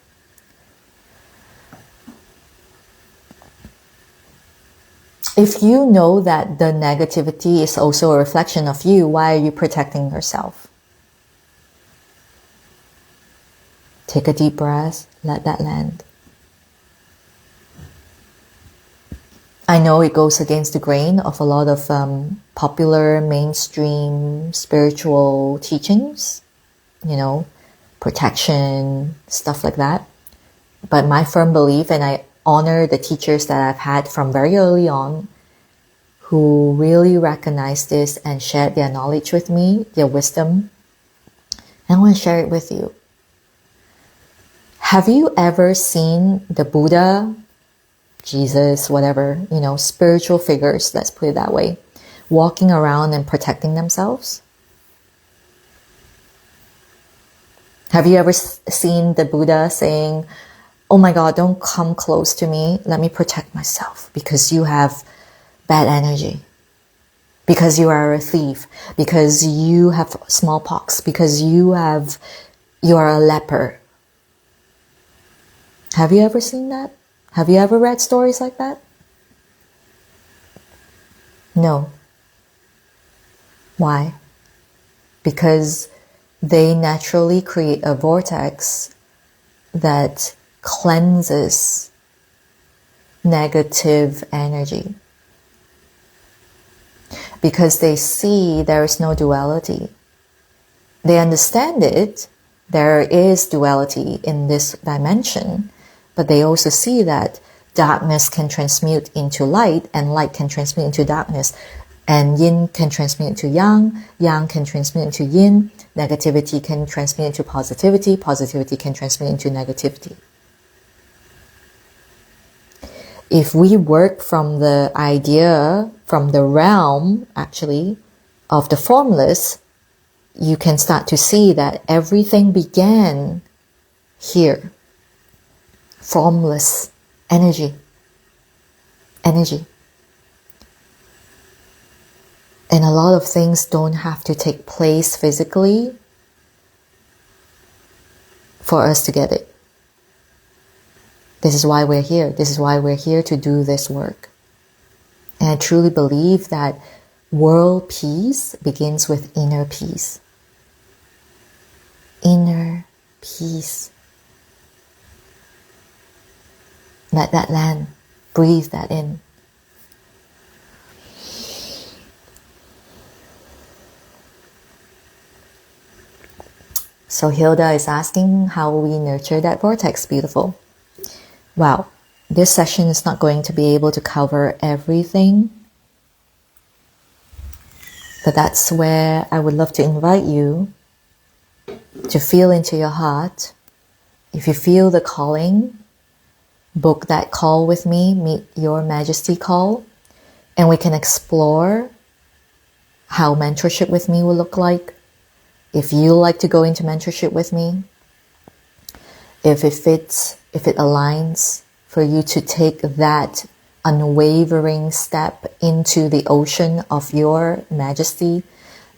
If you know that the negativity is also a reflection of you, why are you protecting yourself? Take a deep breath, let that land. I know it goes against the grain of a lot of popular mainstream spiritual teachings, protection, stuff like that. But my firm belief, and I honor the teachers that I've had from very early on who really recognized this and shared their knowledge with me, their wisdom, and I want to share it with you. Have you ever seen the Buddha, Jesus, whatever, spiritual figures, let's put it that way, walking around and protecting themselves? Have you ever seen the Buddha saying, oh my God, don't come close to me, let me protect myself because you have bad energy, because you are a thief, because you have smallpox, because you are a leper? Have you ever seen that? Have you ever read stories like that? No. Why? Because they naturally create a vortex that cleanses negative energy. Because they see there is no duality. They understand it. There is duality in this dimension. But they also see that darkness can transmute into light, and light can transmute into darkness, and yin can transmute into yang, yang can transmute into yin, negativity can transmute into positivity, positivity can transmute into negativity. If we work from the idea, from the realm, actually, of the formless, you can start to see that everything began here. Formless energy. And a lot of things don't have to take place physically for us to get it. This is why we're here. This is why we're here to do this work. And I truly believe that world peace begins with inner peace. Inner peace. Let that land. Breathe that in. So Hilda is asking how we nurture that vortex. Beautiful. Wow. This session is not going to be able to cover everything. But that's where I would love to invite you to feel into your heart. If you feel the calling, book that call with me, Meet Your Majesty call, and we can explore how mentorship with me will look like. If you like to go into mentorship with me, if it fits, if it aligns for you to take that unwavering step into the ocean of your majesty,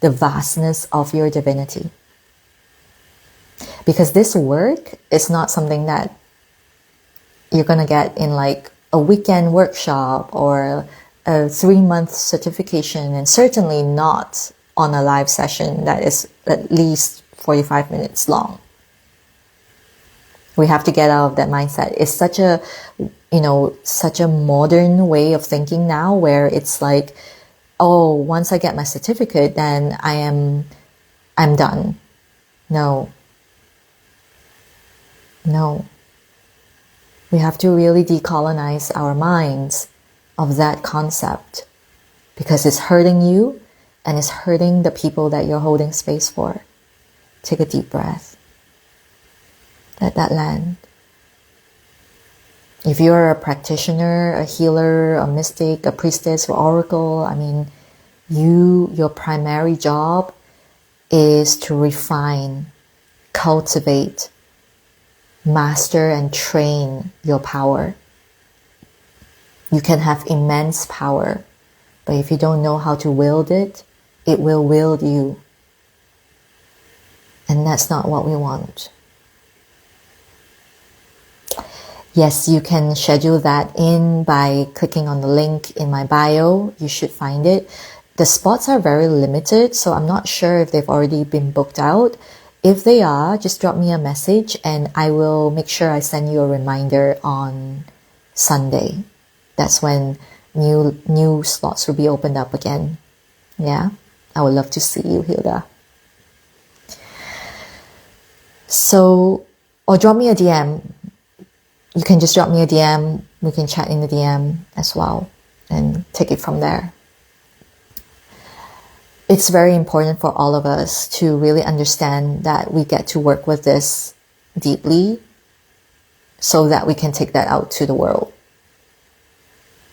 the vastness of your divinity. Because this work is not something that you're going to get in like a weekend workshop or a 3-month certification, and certainly not on a live session that is at least 45 minutes long. We have to get out of that mindset. It's such a modern way of thinking now, where it's like, oh, once I get my certificate, then I'm done. No. We have to really decolonize our minds of that concept, because it's hurting you and it's hurting the people that you're holding space for. Take a deep breath. Let that land. If you're a practitioner, a healer, a mystic, a priestess, or oracle, your primary job is to refine, cultivate master and train your power. You can have immense power, but if you don't know how to wield it, it will wield you. And that's not what we want. Yes, you can schedule that in by clicking on the link in my bio. You should find it. The spots are very limited, so I'm not sure if they've already been booked out. If they are, just drop me a message and I will make sure I send you a reminder on Sunday. That's when new slots will be opened up again. Yeah, I would love to see you, Hilda. So, or drop me a DM. You can just drop me a DM. We can chat in the DM as well and take it from there. It's very important for all of us to really understand that we get to work with this deeply so that we can take that out to the world.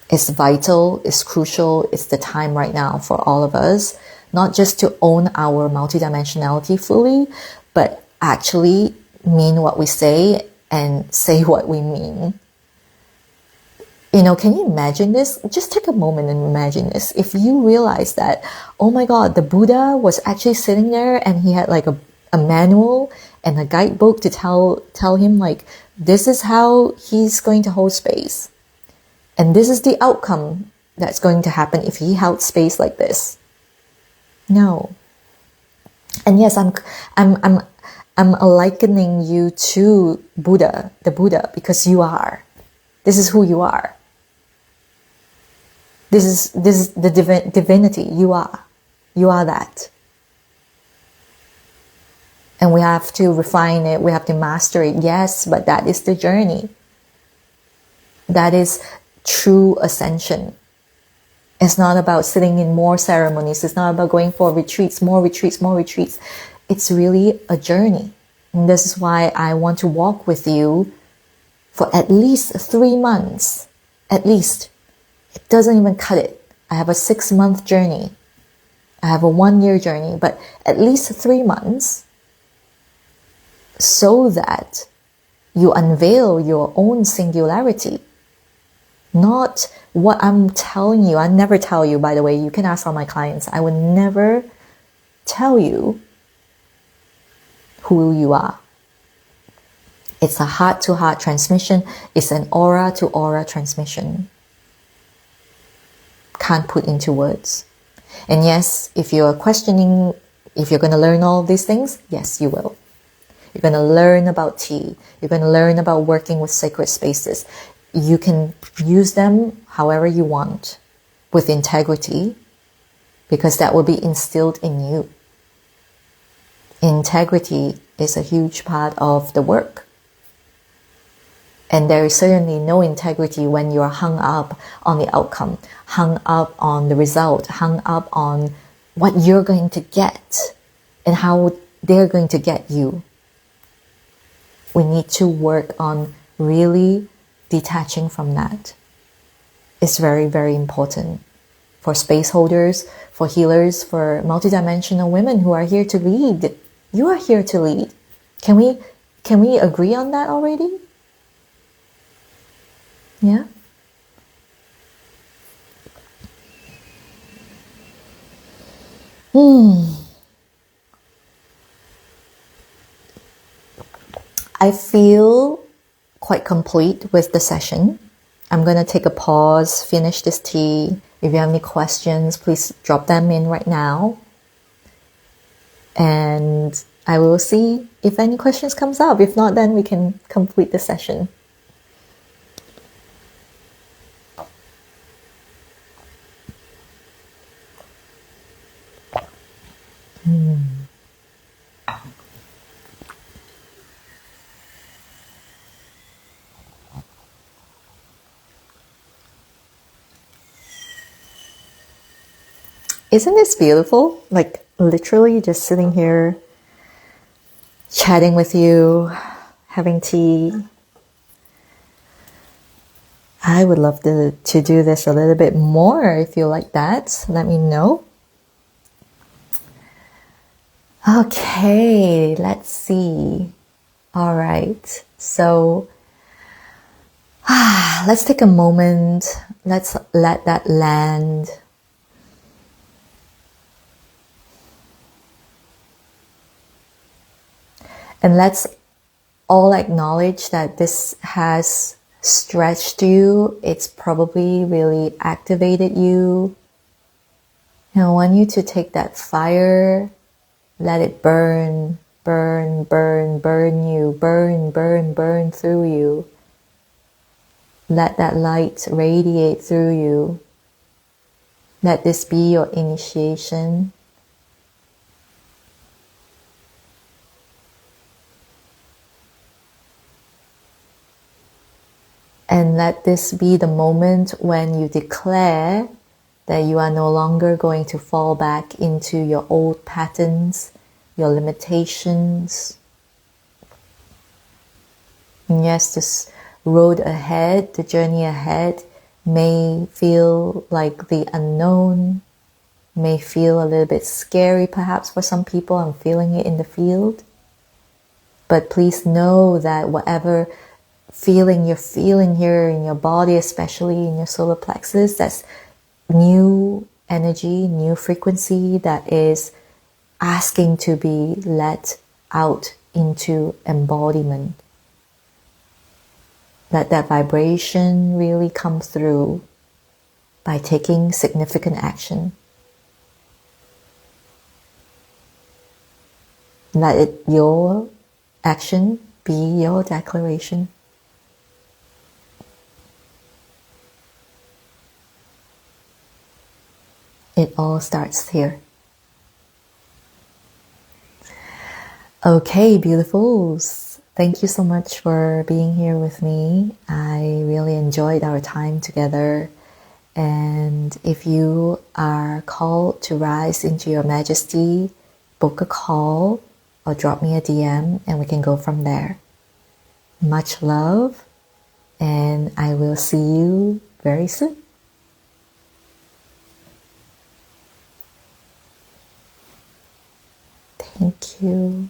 It's vital, it's crucial, it's the time right now for all of us, not just to own our multidimensionality fully, but actually mean what we say and say what we mean. You know, can you imagine this? Just take a moment and imagine this. If you realize that, oh my God, the Buddha was actually sitting there and he had like a manual and a guidebook to tell him like, this is how he's going to hold space. And this is the outcome that's going to happen if he held space like this. No. And yes, I'm likening you to Buddha, the Buddha, because you are. This is who you are. This is the divinity you are. You are that. And we have to refine it. We have to master it. Yes, but that is the journey. That is true ascension. It's not about sitting in more ceremonies. It's not about going for retreats, more retreats, more retreats. It's really a journey. And this is why I want to walk with you for at least 3 months. At least. It doesn't even cut it. I have a 6-month journey. I have a 1-year journey, but at least 3 months so that you unveil your own singularity. Not what I'm telling you. I never tell you, by the way. You can ask all my clients. I would never tell you who you are. It's a heart-to-heart transmission. It's an aura-to-aura transmission. Can't put into words. And yes, if you're questioning, if you're going to learn all these things, yes, you will. You're going to learn about tea. You're going to learn about working with sacred spaces. You can use them however you want with integrity because that will be instilled in you. Integrity is a huge part of the work. And there is certainly no integrity when you're hung up on the outcome, hung up on the result, hung up on what you're going to get and how they're going to get you. We need to work on really detaching from that. It's very, very important for space holders, for healers, for multidimensional women who are here to lead. You are here to lead. Can we agree on that already? Yeah? I feel quite complete with the session. I'm going to take a pause, finish this tea. If you have any questions, please drop them in right now. And I will see if any questions comes up. If not, then we can complete the session. Isn't this beautiful? Like literally just sitting here, chatting with you, having tea. I would love to do this a little bit more if you like that. Let me know. Okay, let's see. All right. So let's take a moment. Let's let that land. And let's all acknowledge that this has stretched you. It's probably really activated you. And I want you to take that fire, let it burn, burn, burn, burn you, burn, burn, burn through you. Let that light radiate through you. Let this be your initiation. And let this be the moment when you declare that you are no longer going to fall back into your old patterns, your limitations. And yes, this road ahead, the journey ahead may feel like the unknown, may feel a little bit scary perhaps for some people. I'm feeling it in the field. But please know that whatever feeling you're feeling here in your body, especially in your solar plexus, that's new energy, new frequency that is asking to be let out into embodiment. Let that vibration really come through by taking significant action. Let your action be your declaration. It all starts here. Okay, beautifuls. Thank you so much for being here with me. I really enjoyed our time together. And if you are called to rise into your majesty, book a call or drop me a DM and we can go from there. Much love, and I will see you very soon. Thank you.